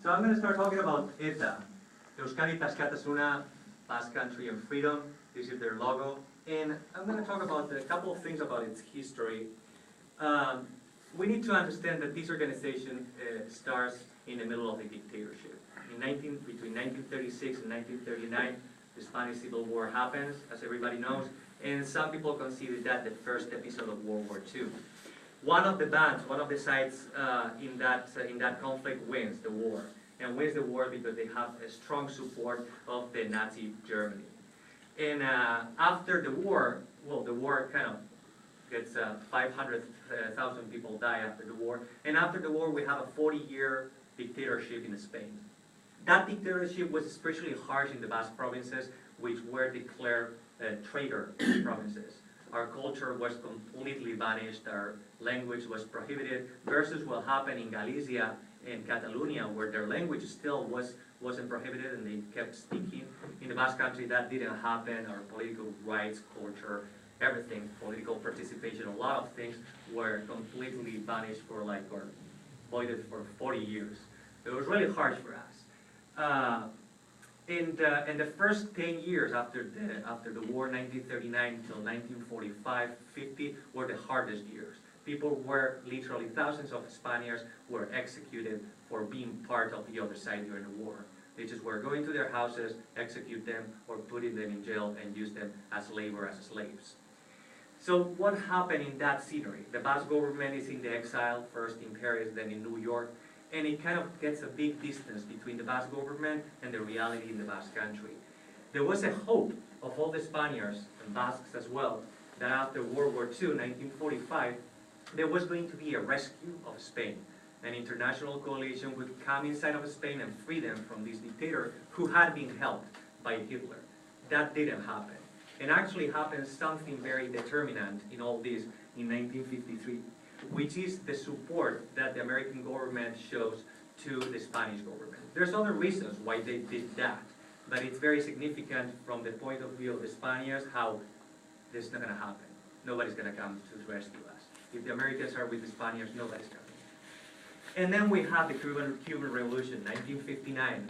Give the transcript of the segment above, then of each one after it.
So I'm going to start talking about ETA, Euskadi Taskatasuna, Basque Country and Freedom. This is their logo. And I'm going to talk about a couple of things about its history. We need to understand that this organization starts in the middle of a dictatorship. Between 1936 and 1939, the Spanish Civil War happens, as everybody knows, and some people consider that the first episode of World War II. One of the bands, one of the sides in that conflict wins the war, and wins the war because they have a strong support of the Nazi Germany. And after the war, well, the war kind of gets 500,000 people die after the war, and after the war we have a 40-year dictatorship in Spain. That dictatorship was especially harsh in the Basque provinces, which were declared traitor provinces. Our culture was completely vanished, our language was prohibited, versus what happened in Galicia and Catalonia, where their language still wasn't prohibited and they kept speaking. In the Basque country, that didn't happen. Our political rights, culture, everything, political participation, a lot of things were completely vanished or voided for 40 years. It was really harsh for us. In the first 10 years after the war, 1939 till 1945-50, were the hardest years. People were, literally thousands of Spaniards were executed for being part of the other side during the war. They just were going to their houses, execute them, or putting them in jail and use them as labor, as slaves. So what happened in that scenery? The Basque government is in the exile, first in Paris, then in New York, and it kind of gets a big distance between the Basque government and the reality in the Basque country. There was a hope of all the Spaniards, and Basques as well, that after World War II, 1945, there was going to be a rescue of Spain. An international coalition would come inside of Spain and free them from this dictator who had been helped by Hitler. That didn't happen. And actually happened something very determinant in all this in 1953. Which is the support that the American government shows to the Spanish government. There's other reasons why they did that, but it's very significant from the point of view of the Spaniards how this is not going to happen. Nobody's going to come to rescue us. If the Americans are with the Spaniards, nobody's coming. And then we have the Cuban Revolution, 1959,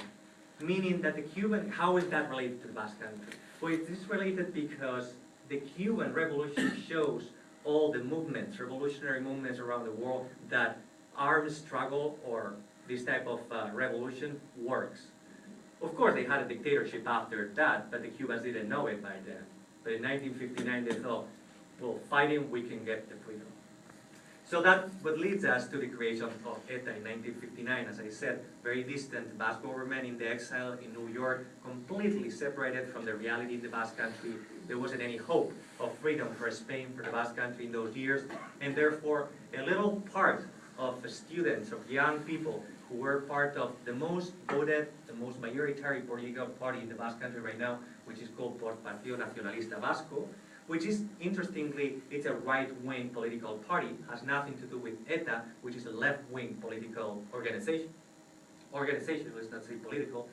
meaning that the Cuban, how is that related to the Basque country? Well, it is related because the Cuban Revolution shows all the movements, revolutionary movements around the world, that armed struggle or this type of revolution works. Of course, they had a dictatorship after that, but the Cubans didn't know it by then. But in 1959, they thought, well, fighting, we can get the freedom. So that's what leads us to the creation of ETA in 1959. As I said, very distant Basque government in the exile in New York, completely separated from the reality in the Basque country. There wasn't any hope of freedom for Spain, for the Basque country in those years, and therefore a little part of the students, of young people who were part of the most voted, the most majoritary political party in the Basque country right now, which is called Partido Nacionalista Vasco, which is, interestingly, it's a right-wing political party, has nothing to do with ETA, which is a left-wing political organization, let's not say political.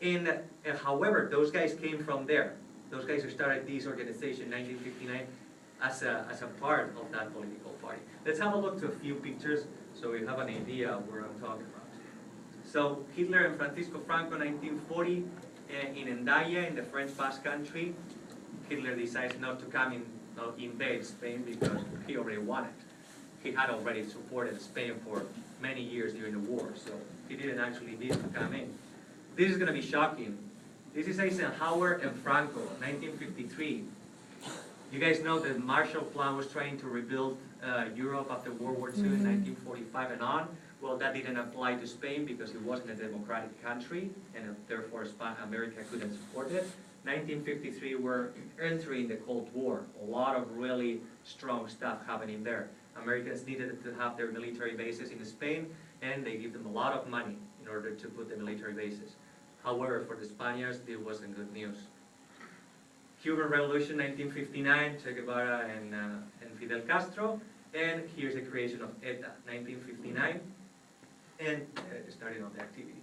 And however, those guys came from there. Those guys who started this organization in 1959 as a part of that political party. Let's have a look to a few pictures so we have an idea of where I'm talking about. So Hitler and Francisco Franco, 1940, in Hendaya, in the French Basque country. Hitler decides not to come invade Spain because he already won it. He had already supported Spain for many years during the war, so he didn't actually need to come in. This is going to be shocking. This is Eisenhower and Franco, 1953. You guys know that Marshall Plan was trying to rebuild Europe after World War II in 1945 and on. Well, that didn't apply to Spain because it wasn't a democratic country, and therefore America couldn't support it. 1953, we're entering the Cold War. A lot of really strong stuff happening there. Americans needed to have their military bases in Spain, and they give them a lot of money in order to put the military bases. However, for the Spaniards, it wasn't good news. Cuban Revolution, 1959, Che Guevara and Fidel Castro, and here's the creation of ETA, 1959, and starting on the activity.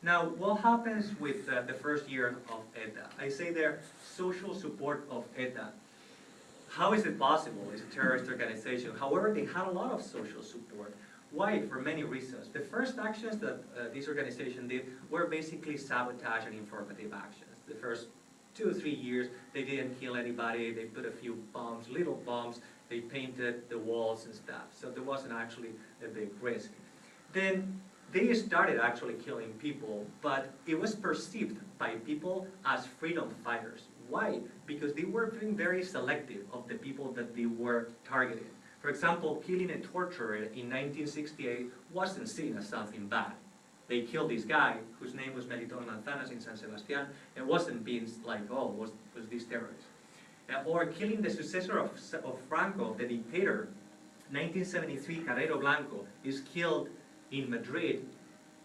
Now, what happens with the first year of ETA? I say there, social support of ETA. How is it possible? It's a terrorist organization. However, they had a lot of social support. Why? For many reasons. The first actions that this organization did were basically sabotage and informative actions. The first 2 or 3 years, they didn't kill anybody, they put a few bombs, little bombs, they painted the walls and stuff, so there wasn't actually a big risk. Then they started actually killing people, but it was perceived by people as freedom fighters. Why? Because they were being very selective of the people that they were targeting. For example, killing a torturer in 1968 wasn't seen as something bad. They killed this guy, whose name was Melitón Manzanas in San Sebastián, and wasn't being like, oh, was this terrorist. Or killing the successor of Franco, the dictator, 1973, Carrero Blanco, is killed in Madrid,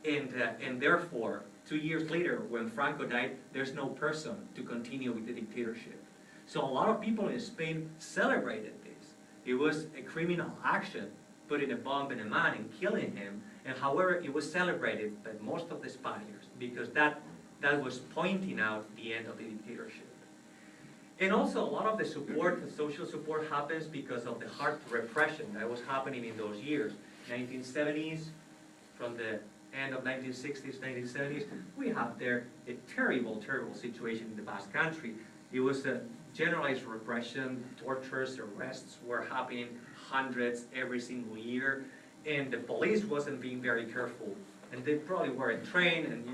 and therefore, 2 years later, when Franco died, there's no person to continue with the dictatorship. So a lot of people in Spain celebrated this. It was a criminal action, putting a bomb in a man and killing him, and however, it was celebrated by most of the Spaniards, because that was pointing out the end of the dictatorship. And also, a lot of the support, the social support, happens because of the hard repression that was happening in those years. 1970s, from the end of 1960s, 1970s, we have there a terrible, terrible situation in the Basque country. It was a generalized repression, tortures, arrests were happening, hundreds every single year, and the police wasn't being very careful. And they probably weren't trained, and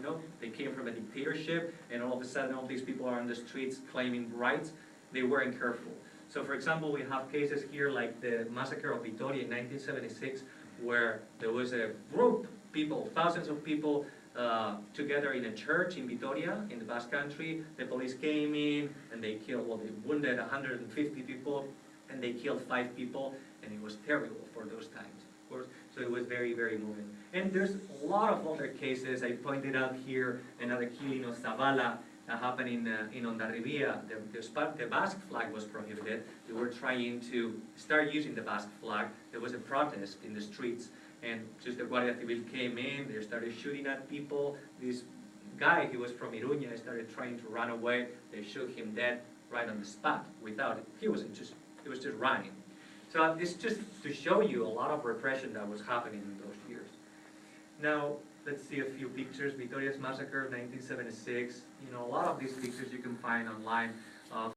they came from a dictatorship, and all of a sudden all these people are on the streets claiming rights. They weren't careful. So for example, we have cases here like the massacre of Vitoria in 1976, where there was a group, people, thousands of people, together in a church in Vitoria, in the Basque country. The police came in, and they killed, well, they wounded 150 people, and they killed 5 people, and it was terrible for those times, of course. So it was very, very moving. And there's a lot of other cases. I pointed out here another killing of Zavala happened in Hondarribia. The Basque flag was prohibited. They were trying to start using the Basque flag. There was a protest in the streets, and just the Guardia Civil came in. They started shooting at people. This guy, he was from Iruña, started trying to run away. They shot him dead right on the spot. He was just running. So it's just to show you a lot of repression that was happening in those years. Now, let's see a few pictures. Vitoria's massacre, 1976. A lot of these pictures you can find online.